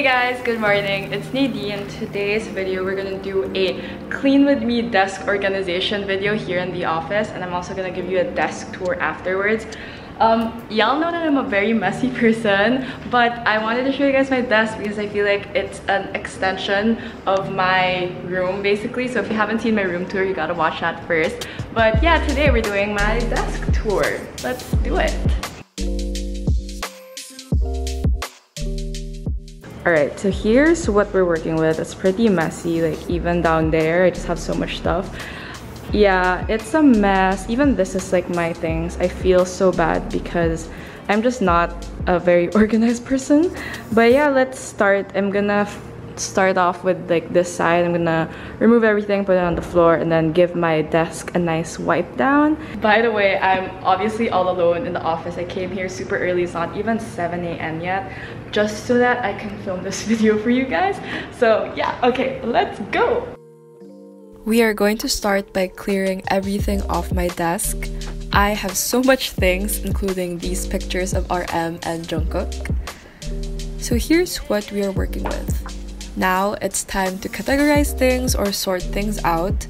guys, good morning. It's Nadine. Today's video we're gonna do a clean with me desk organization video here in the office, and I'm also gonna give you a desk tour afterwards. Y'all know that I'm a very messy person, but I wanted to show you guys my desk because I feel like it's an extension of my room basically. So if you haven't seen my room tour, you gotta watch that first. But yeah, today we're doing my desk tour. Let's do it. Alright, so here's what we're working with. It's pretty messy, like even down there, I just have so much stuff. Yeah, it's a mess. Even this is like my things. I feel so bad because I'm just not a very organized person. But yeah, let's start. I'm gonna start off with like this side. I'm gonna remove everything, put it on the floor, and then give my desk a nice wipe down. By the way, I'm obviously all alone in the office. I came here super early. It's not even 7 a.m. yet, just so that I can film this video for you guys. So yeah, okay, let's go. We are going to start by clearing everything off my desk. I have so much things, including these pictures of RM and Jungkook. So here's what we are working with. Now it's time to categorize things or sort things out.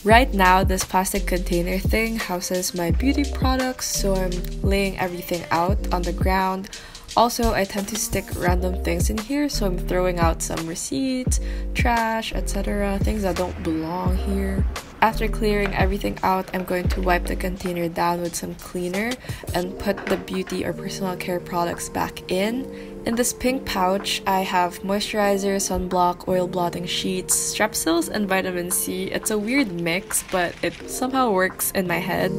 Right now, this plastic container thing houses my beauty products, so I'm laying everything out on the ground. Also, I tend to stick random things in here, so I'm throwing out some receipts, trash, etc. Things that don't belong here. After clearing everything out, I'm going to wipe the container down with some cleaner and put the beauty or personal care products back in. In this pink pouch, I have moisturizer, sunblock, oil blotting sheets, strepsils, and vitamin C. It's a weird mix, but it somehow works in my head.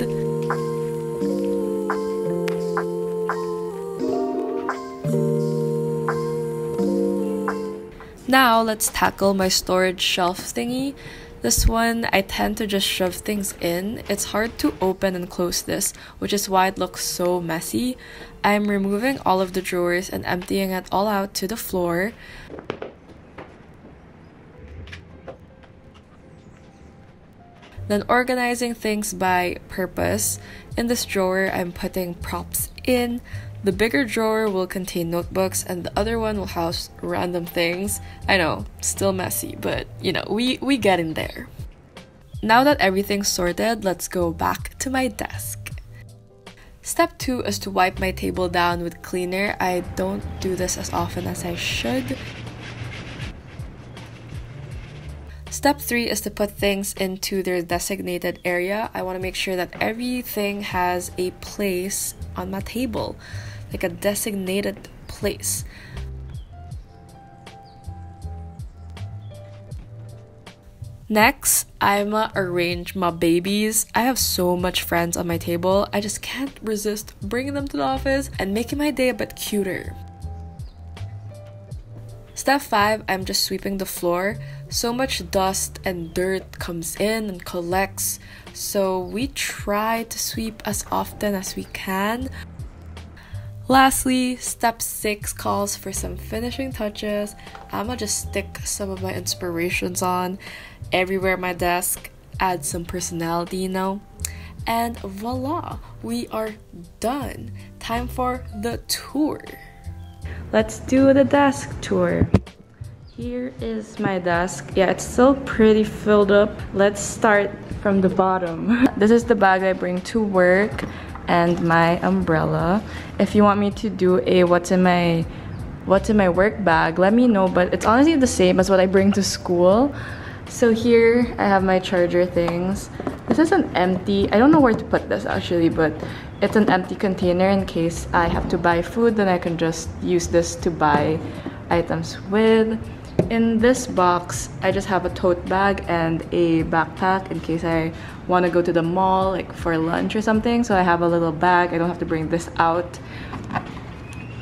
Now, let's tackle my storage shelf thingy. This one, I tend to just shove things in. It's hard to open and close this, which is why it looks so messy. I'm removing all of the drawers and emptying it all out to the floor. Then organizing things by purpose. In this drawer, I'm putting props in. The bigger drawer will contain notebooks and the other one will house random things. I know, still messy, but you know, we get in there. Now that everything's sorted, let's go back to my desk. Step 2 is to wipe my table down with cleaner. I don't do this as often as I should. Step 3 is to put things into their designated area. I want to make sure that everything has a place on my table, like a designated place. Next, I'ma arrange my babies. I have so much friends on my table. I just can't resist bringing them to the office and making my day a bit cuter. Step 5, I'm just sweeping the floor. So much dust and dirt comes in and collects, so we try to sweep as often as we can. Lastly, step 6 calls for some finishing touches. I'ma just stick some of my inspirations on everywhere my desk, add some personality, you know. And voila, we are done. Time for the tour. Let's do the desk tour. Here is my desk. Yeah, it's still pretty filled up. Let's start from the bottom. This is the bag I bring to work and my umbrella. If you want me to do a what's in my work bag, let me know, but it's honestly the same as what I bring to school. So here I have my charger things. This is an empty, I don't know where to put this actually, but it's an empty container in case I have to buy food, then I can just use this to buy items with. In this box, I just have a tote bag and a backpack in case I want to go to the mall like for lunch or something. So I have a little bag, I don't have to bring this out.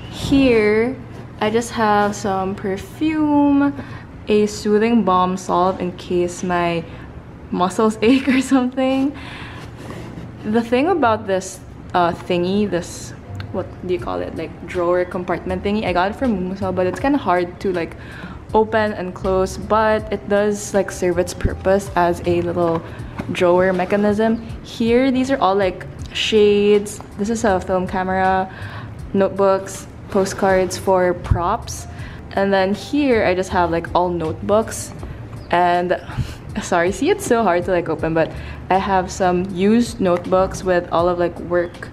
Here, I just have some perfume, a soothing balm salve in case my muscles ache or something. The thing about this thingy, this, what do you call it, like drawer compartment thingy, I got it from Mumusa, but it's kind of hard to like open and close, but it does like serve its purpose as a little drawer mechanism. Here, these are all like shades. This is a film camera, notebooks, postcards for props. And then here I just have like all notebooks, and sorry, see, it's so hard to like open, but I have some used notebooks with all of like work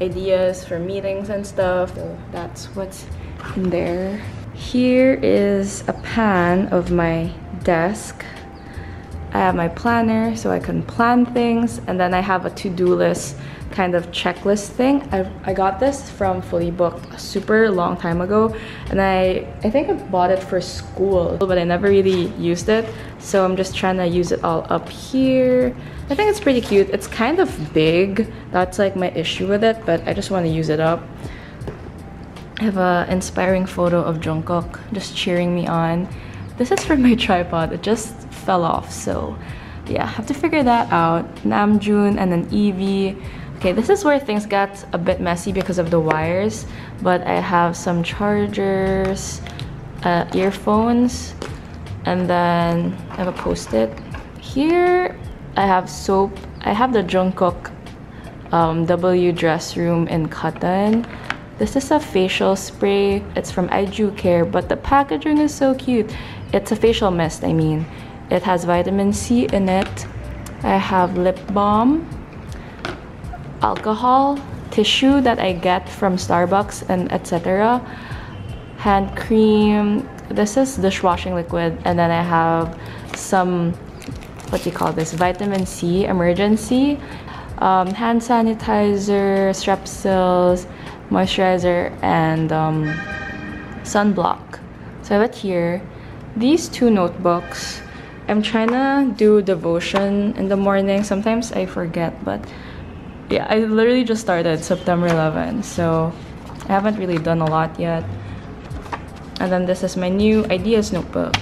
ideas for meetings and stuff. So that's what's in there. Here is a pan of my desk. I have my planner so I can plan things, and then I have a to-do list kind of checklist thing. I got this from Fully Booked a super long time ago, and I think I bought it for school, but I never really used it, so I'm just trying to use it all up here. I think it's pretty cute. It's kind of big. That's like my issue with it, but I just want to use it up. I have an inspiring photo of Jungkook just cheering me on. This is from my tripod. It just fell off, so yeah, I have to figure that out. Namjoon and then Evie. Okay, this is where things got a bit messy because of the wires, but I have some chargers, earphones, and then I have a post-it. Here I have soap. I have the Jungkook W dress room in cotton. This is a facial spray. It's from Iju Care, but the packaging is so cute. It's a facial mist, I mean. It has vitamin C in it. I have lip balm, alcohol, tissue that I get from Starbucks, and etc. Hand cream. This is dishwashing liquid, and then I have some, what do you call this, vitamin C emergency, hand sanitizer, Strepsils, moisturizer, and sunblock. So I have it here. These two notebooks, I'm trying to do devotion in the morning. Sometimes I forget, but yeah, I literally just started September 11, so I haven't really done a lot yet. And then this is my new ideas notebook.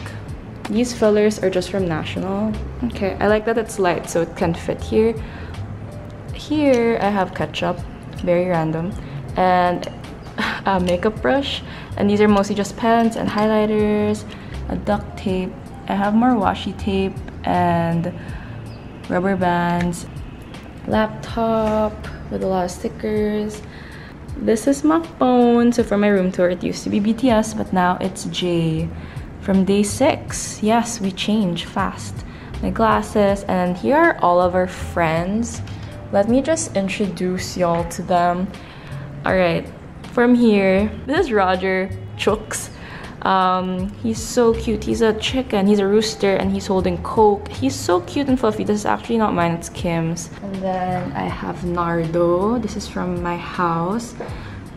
These fillers are just from National. Okay, I like that it's light so it can fit here. Here I have ketchup, very random, and a makeup brush, and these are mostly just pens and highlighters, a duct tape. I have more washi tape and rubber bands, laptop with a lot of stickers. This is my phone. So for my room tour, it used to be BTS, but now it's J from day 6. Yes, we change fast. My glasses, and here are all of our friends. Let me just introduce y'all to them. All right, from here, this is Roger Chooks. He's so cute. He's a chicken, he's a rooster, and he's holding Coke. He's so cute and fluffy. This is actually not mine, it's Kim's. And then I have Nardo. This is from my house.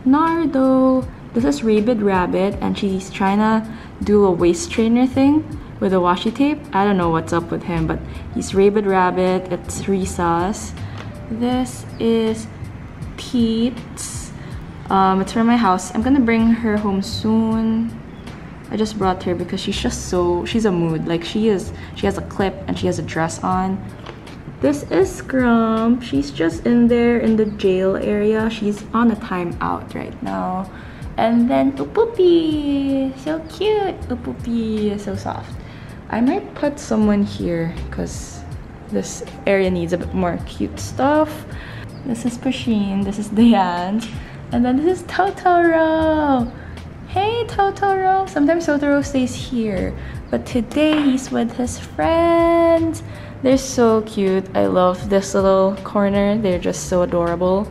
Nardo. This is Rabid Rabbit, and she's trying to do a waist trainer thing with a washi tape. I don't know what's up with him, but he's Rabid Rabbit. It's Risa's. This is Pete's. It's from my house. I'm gonna bring her home soon. I just brought her because she's a mood. Like she has a clip and she has a dress on. This is Scrump. She's just in there in the jail area. She's on a timeout right now. And then Upupi, so cute. Upupi is so soft. I might put someone here because this area needs a bit more cute stuff. This is Pasheen. This is Diane. And then this is Totoro. Hey Totoro! Sometimes Totoro stays here, but today he's with his friends. They're so cute. I love this little corner. They're just so adorable.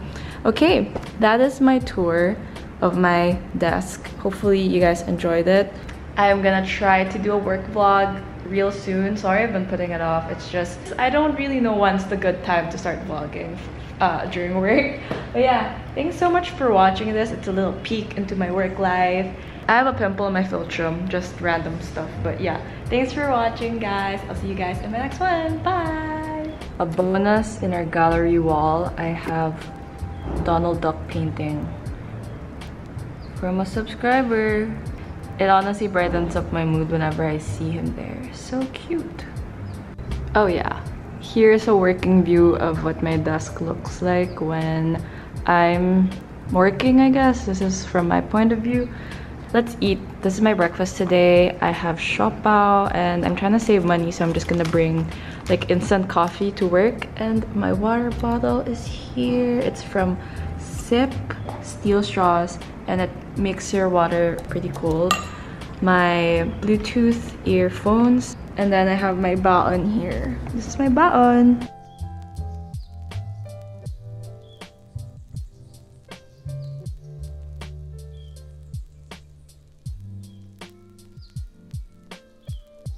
Okay, that is my tour of my desk. Hopefully you guys enjoyed it. I am gonna try to do a work vlog real soon. Sorry I've been putting it off. It's just, I don't really know when's the good time to start vlogging during work. But yeah, thanks so much for watching this. It's a little peek into my work life. I have a pimple in my philtrum, just random stuff. But yeah, thanks for watching guys. I'll see you guys in my next one. Bye! A bonus in our gallery wall, I have Donald Duck painting from a subscriber. It honestly brightens up my mood whenever I see him there. So cute. Oh yeah. Here's a working view of what my desk looks like when I'm working, I guess. This is from my point of view. Let's eat. This is my breakfast today. I have siopao and I'm trying to save money, so I'm just gonna bring like instant coffee to work. And my water bottle is here. It's from Sip, steel straws, and it makes your water pretty cold. my Bluetooth earphones, and then I have my baon here. This is my baon.